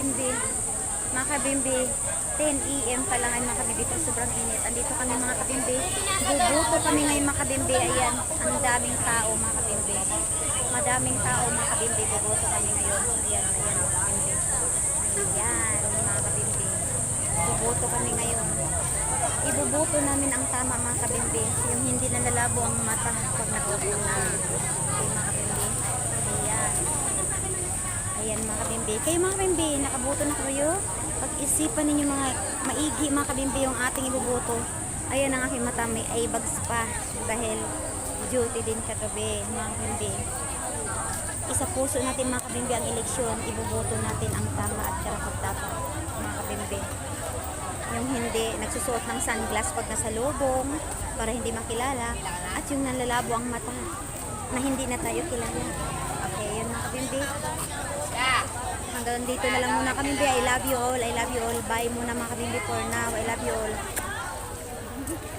kabimbi. Mga kabimbi, 10 AM pa lang ay mga kabimbi, pero sobrang init. Andito kami mga kabimbi. Bubuto kami ngayon mga kabimbi. Ayan, ang daming tao mga kabimbi. Madaming tao mga kabimbi. Bubuto kami ngayon. Ayan, ayan mga kabimbi. Ayan mga kabimbi. Bubuto kami ngayon. Ibubuto namin ang tama mga kabimbi. Yung hindi nalalabo ang mata pag natuto na. Okay mga kabimbi. Ayan. Ayan mga kabimbi. Kayo mga kabimbi, nakabuto na kayo? Pag-isipan ninyo mga maigi mga kabimbi yung ating ibubuto. Ayan ang aking mata, may eye bags pa. Dahil duty din kagabi mga kabimbi. Isa puso natin mga kabimbi ang eleksyon. Ibubuto natin ang tama at karapat-dapat mga kabimbi. Yung hindi nagsusuot ng sunglass pag nasa lubong para hindi makilala. At yung nalalabo ang mata na hindi na tayo kilala. Okay, yun mga kabimbi. Hanggang dito na lang muna kami. I love you all. I love you all. Bye muna mga kabimbi for now. I love you all.